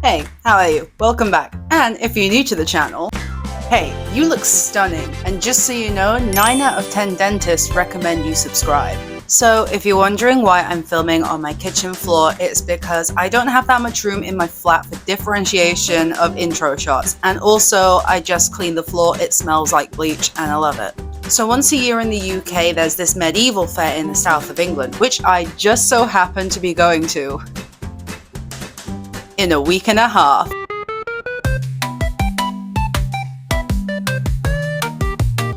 Hey, how are you? Welcome back. And if you're new to the channel, hey, you look stunning. And just so you know, 9 out of 10 dentists recommend you subscribe. So if you're wondering why I'm filming on my kitchen floor, it's because I don't have that much room in my flat for differentiation of intro shots. And also, I just cleaned the floor, it smells like bleach and I love it. So once a year in the UK, there's this medieval fair in the south of England, which I just so happen to be going to in a week and a half.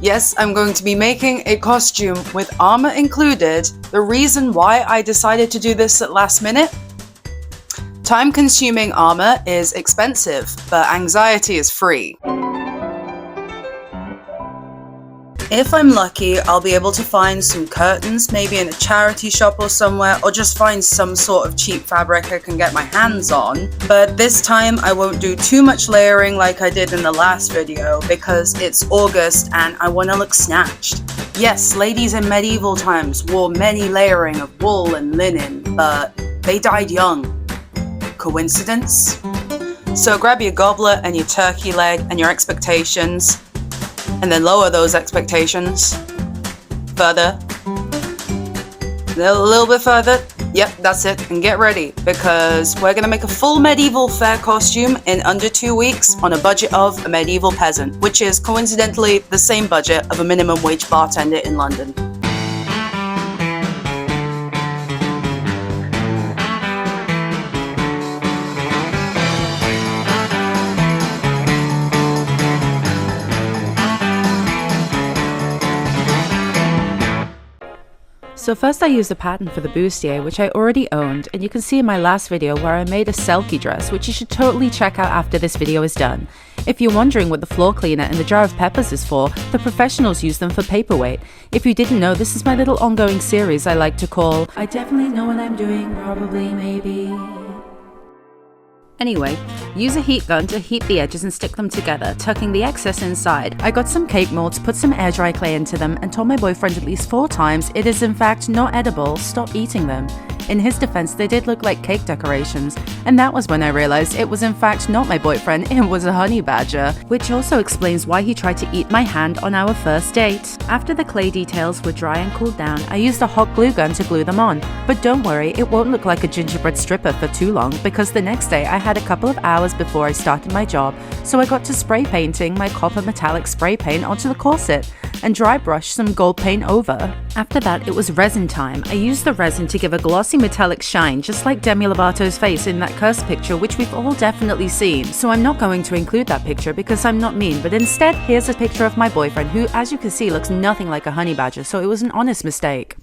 Yes, I'm going to be making a costume with armor included. The reason why I decided to do this at last minute? Time-consuming armor is expensive, but anxiety is free. If I'm lucky, I'll be able to find some curtains, maybe in a charity shop or somewhere, or just find some sort of cheap fabric I can get my hands on. But this time I won't do too much layering like I did in the last video because it's August and I want to look snatched. Yes, ladies in medieval times wore many layering of wool and linen, but they died young. Coincidence? So grab your goblet and your turkey leg and your expectations, and then lower those expectations further, a little bit further. Yep, that's it, and get ready because we're gonna make a full medieval fair costume in under 2 weeks on a budget of a medieval peasant, which is coincidentally the same budget of a minimum wage bartender in London. So first I used a pattern for the bustier, which I already owned, and you can see in my last video where I made a selkie dress, which you should totally check out after this video is done. If you're wondering what the floor cleaner and the jar of peppers is for, the professionals use them for paperweight. If you didn't know, this is my little ongoing series I like to call I Definitely Know What I'm Doing, Probably, Maybe. Anyway, use a heat gun to heat the edges and stick them together, tucking the excess inside. I got some cake molds, put some air dry clay into them, and told my boyfriend at least 4 times it is in fact not edible, stop eating them. In his defense, they did look like cake decorations, and that was when I realized it was in fact not my boyfriend, it was a honey badger, which also explains why he tried to eat my hand on our first date. After the clay details were dry and cooled down, I used a hot glue gun to glue them on, but don't worry, it won't look like a gingerbread stripper for too long because the next day I had a couple of hours before I started my job, so I got to spray painting my copper metallic spray paint onto the corset and dry brush some gold paint over. After that, it was resin time. I used the resin to give a glossy metallic shine, just like Demi Lovato's face in that curse picture, which we've all definitely seen. So I'm not going to include that picture because I'm not mean, but instead, here's a picture of my boyfriend who, as you can see, looks nothing like a honey badger, so it was an honest mistake.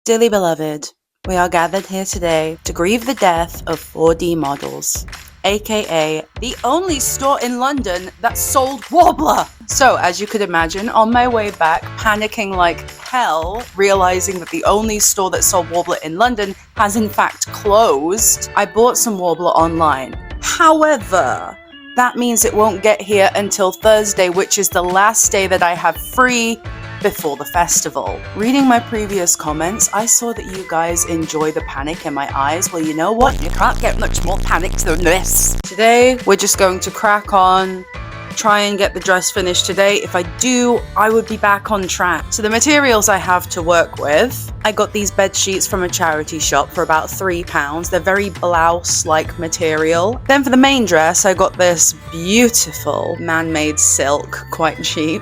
Dearly beloved, we are gathered here today to grieve the death of 4D models, aka the only store in London that sold Warbler. So as you could imagine, on my way back, panicking like hell, realizing that the only store that sold Warbler in London has in fact closed, I bought some Warbler online. However, that means it won't get here until Thursday, which is the last day that I have free before the festival. Reading my previous comments, I saw that you guys enjoy the panic in my eyes. Well, you know what? You can't get much more panicked than this. Today, we're just going to crack on, try and get the dress finished today. If I do, I would be back on track. So the materials I have to work with, I got these bed sheets from a charity shop for about £3. They're very blouse-like material. Then for the main dress, I got this beautiful man-made silk, quite cheap.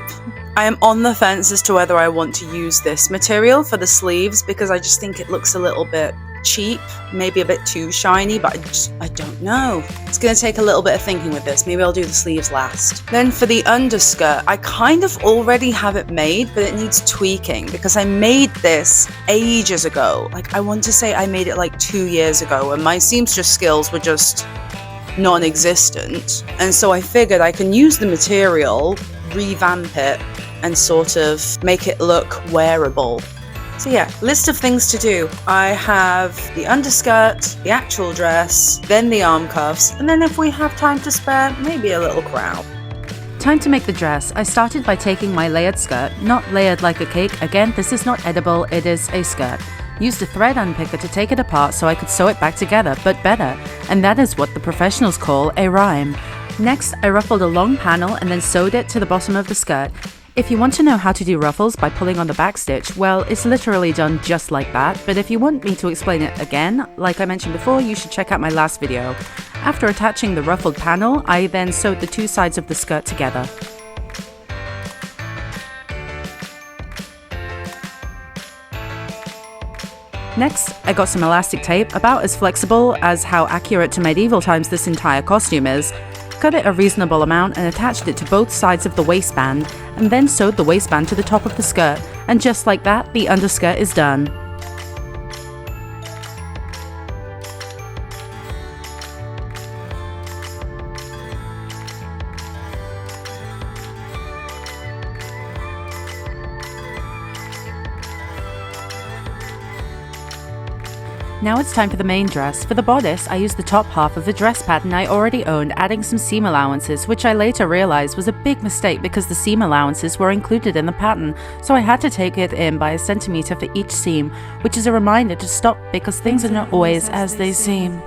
I am on the fence as to whether I want to use this material for the sleeves because I just think it looks a little bit cheap, maybe a bit too shiny, but I don't know. It's going to take a little bit of thinking with this. Maybe I'll do the sleeves last. Then for the underskirt, I kind of already have it made, but it needs tweaking because I made this ages ago. Like I want to say I made it like 2 years ago and my seamstress skills were just non-existent. And so I figured I can use the material, revamp it, and sort of make it look wearable. So yeah, list of things to do. I have the underskirt, the actual dress, then the arm cuffs, and then if we have time to spare, maybe a little crown. Time to make the dress. I started by taking my layered skirt, not layered like a cake, again this is not edible, it is a skirt. Used a thread unpicker to take it apart so I could sew it back together, but better, and that is what the professionals call a rhyme. Next, I ruffled a long panel and then sewed it to the bottom of the skirt. If you want to know how to do ruffles by pulling on the back stitch, well, it's literally done just like that, but if you want me to explain it again, like I mentioned before, you should check out my last video. After attaching the ruffled panel, I then sewed the two sides of the skirt together. Next, I got some elastic tape, about as flexible as how accurate to medieval times this entire costume is, cut it a reasonable amount and attached it to both sides of the waistband, and then sewed the waistband to the top of the skirt, and just like that, the underskirt is done. Now it's time for the main dress. For the bodice, I used the top half of the dress pattern I already owned, adding some seam allowances, which I later realized was a big mistake because the seam allowances were included in the pattern, so I had to take it in by a centimeter for each seam, which is a reminder to stop because things are not always as they seem.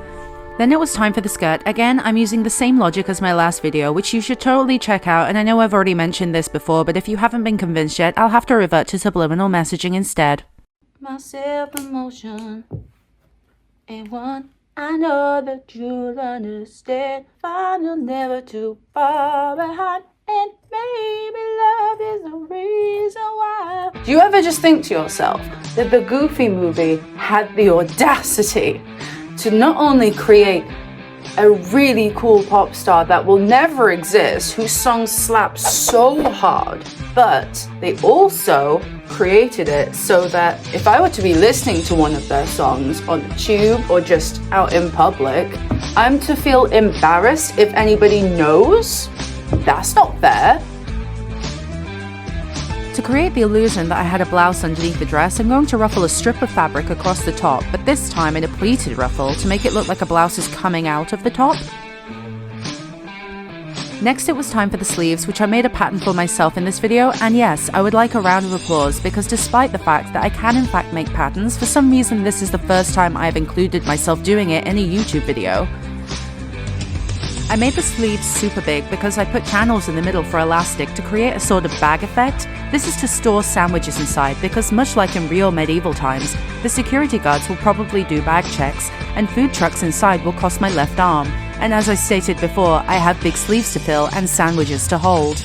Then it was time for the skirt. Again, I'm using the same logic as my last video, which you should totally check out, and I know I've already mentioned this before, but if you haven't been convinced yet, I'll have to revert to subliminal messaging instead. My self-promotion ain't one I know that you'll understand. Find you're never too far behind, and maybe love is the reason why. Do you ever just think to yourself that the Goofy movie had the audacity to not only create a really cool pop star that will never exist, whose songs slap so hard, but they also created it so that if I were to be listening to one of their songs on the tube or just out in public, I'm to feel embarrassed if anybody knows? That's not fair. To create the illusion that I had a blouse underneath the dress, I'm going to ruffle a strip of fabric across the top, but this time in a pleated ruffle to make it look like a blouse is coming out of the top. Next, it was time for the sleeves, which I made a pattern for myself in this video, and yes, I would like a round of applause because despite the fact that I can in fact make patterns, for some reason this is the first time I have included myself doing it in a YouTube video. I made the sleeves super big because I put channels in the middle for elastic to create a sort of bag effect. This is to store sandwiches inside because much like in real medieval times, the security guards will probably do bag checks and food trucks inside will cost my left arm. And as I stated before, I have big sleeves to fill and sandwiches to hold.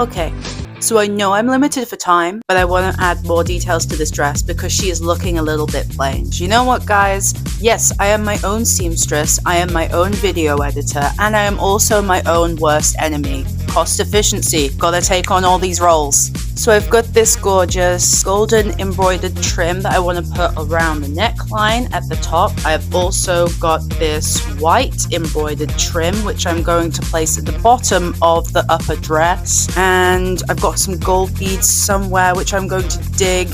Okay, so I know I'm limited for time, but I want to add more details to this dress because she is looking a little bit plain. You know what, guys? Yes, I am my own seamstress, I am my own video editor, and I am also my own worst enemy. Cost efficiency, gotta take on all these roles. So I've got this gorgeous golden embroidered trim that I want to put around the neckline at the top. I've also got this white embroidered trim, which I'm going to place at the bottom of the upper dress. And I've got some gold beads somewhere, which I'm going to dig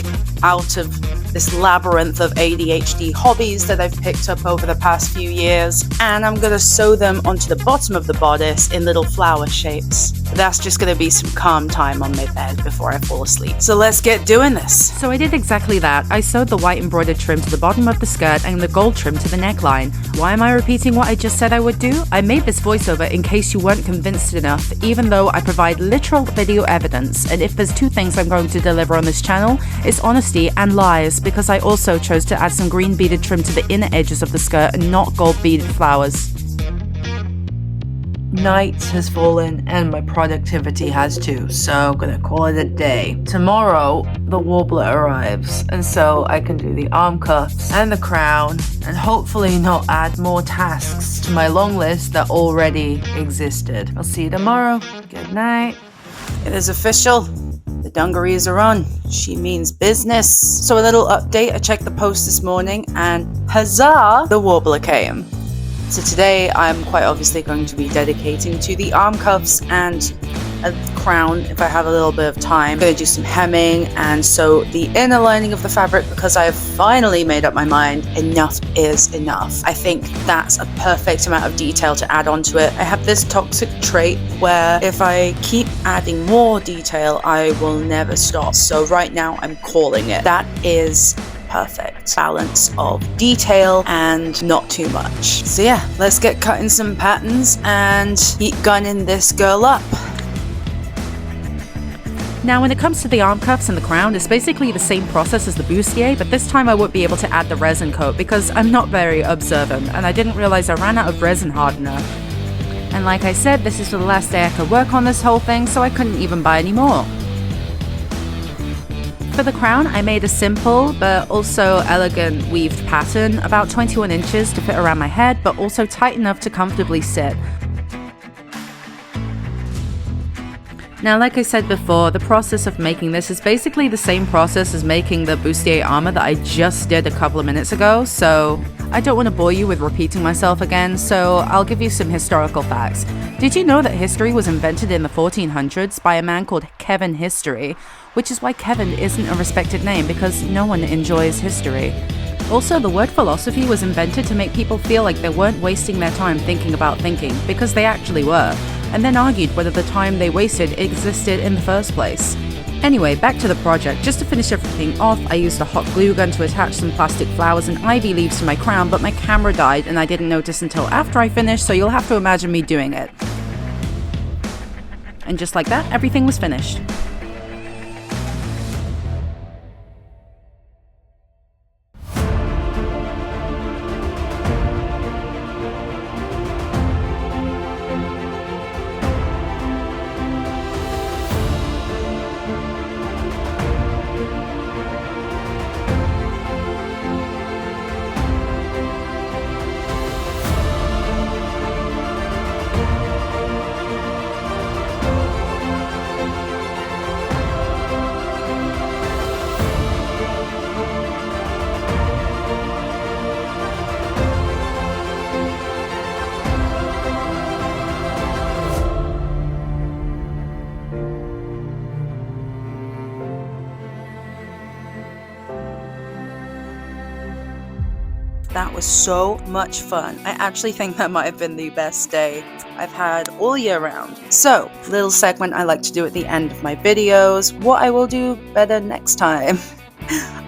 out of this labyrinth of ADHD hobbies that I've picked up over the past few years. And I'm going to sew them onto the bottom of the bodice in little flower shapes. That's just going to be some calm time on my bed before I fall asleep. So let's get doing this. So I did exactly that. I sewed the white embroidered trim to the bottom of the skirt and the gold trim to the neckline. Why am I repeating what I just said I would do? I made this voiceover in case you weren't convinced enough, even though I provide literal video evidence. And if there's two things I'm going to deliver on this channel, it's honesty and lies, because I also chose to add some green beaded trim to the inner edges of the skirt and not gold beaded flowers. Night has fallen and my productivity has too, so I'm gonna call it a day. Tomorrow, the warbler arrives, and so I can do the arm cuffs and the crown, and hopefully not add more tasks to my long list that already existed. I'll see you tomorrow. Good night. It is official. The dungarees are on. She means business. So a little update, I checked the post this morning, and huzzah, the warbler came. So today I'm quite obviously going to be dedicating to the arm cuffs and a crown if I have a little bit of time. I'm going to do some hemming and sew the inner lining of the fabric because I have finally made up my mind. Enough is enough. I think that's a perfect amount of detail to add onto it. I have this toxic trait where if I keep adding more detail, I will never stop. So right now I'm calling it. That is perfect balance of detail and not too much. So yeah, let's get cutting some patterns and keep gunning this girl up. Now when it comes to the arm cuffs and the crown, it's basically the same process as the bustier, but this time I won't be able to add the resin coat because I'm not very observant and I didn't realize I ran out of resin hardener. And like I said, this is the last day I could work on this whole thing, so I couldn't even buy any more. For the crown, I made a simple but also elegant weaved pattern, about 21 inches to fit around my head, but also tight enough to comfortably sit. Now, like I said before, the process of making this is basically the same process as making the bustier armor that I just did a couple of minutes ago, so I don't want to bore you with repeating myself again, so I'll give you some historical facts. Did you know that history was invented in the 1400s by a man called Kevin History? Which is why Kevin isn't a respected name because no one enjoys history. Also, the word philosophy was invented to make people feel like they weren't wasting their time thinking about thinking, because they actually were, and then argued whether the time they wasted existed in the first place. Anyway, back to the project. Just to finish everything off, I used a hot glue gun to attach some plastic flowers and ivy leaves to my crown, but my camera died and I didn't notice until after I finished, so you'll have to imagine me doing it. And just like that, everything was finished. That was so much fun. I actually think that might have been the best day I've had all year round. So, little segment I like to do at the end of my videos. What I will do better next time.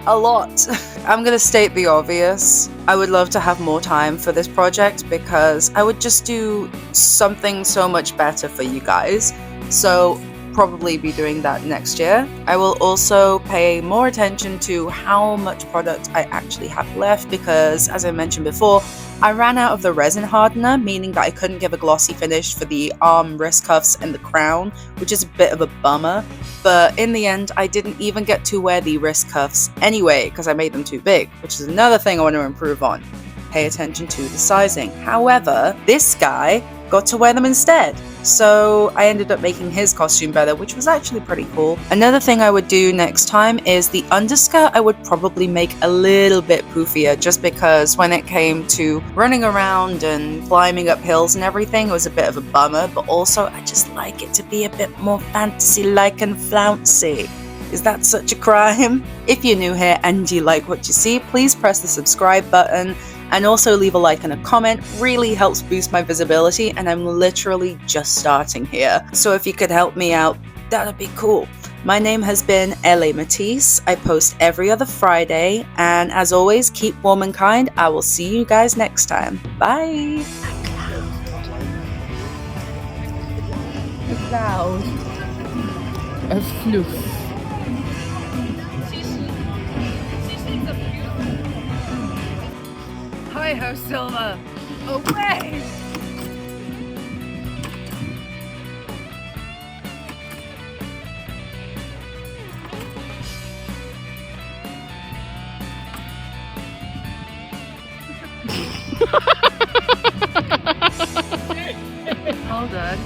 A lot. I'm gonna state the obvious. I would love to have more time for this project because I would just do something so much better for you guys. So, probably be doing that next year. I will also pay more attention to how much product I actually have left because, as I mentioned before, I ran out of the resin hardener, meaning that I couldn't give a glossy finish for the arm, wrist cuffs, and the crown, which is a bit of a bummer. But in the end, I didn't even get to wear the wrist cuffs anyway because I made them too big, which is another thing I want to improve on. Pay attention to the sizing. However, this guy got to wear them instead. So I ended up making his costume better, which was actually pretty cool. Another thing I would do next time is the underskirt I would probably make a little bit poofier, just because when it came to running around and climbing up hills and everything, it was a bit of a bummer, but also I just like it to be a bit more fantasy-like and flouncy. Is that such a crime? If you're new here and you like what you see, please press the subscribe button and also leave a like and a comment. Really helps boost my visibility, and I'm literally just starting here. So if you could help me out, that'd be cool. My name has been LA Matisse. I post every other Friday, and as always, keep warm and kind. I will see you guys next time. Bye! Cloud of fluff. Hi-ho, Silver! Away! Hold on.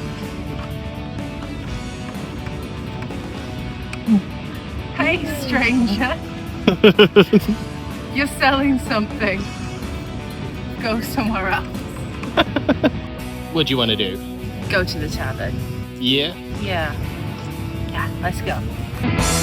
Hey, stranger. You're selling something. Go somewhere else. What do you want to do? Go to the tavern. Yeah. Yeah. Yeah, let's go.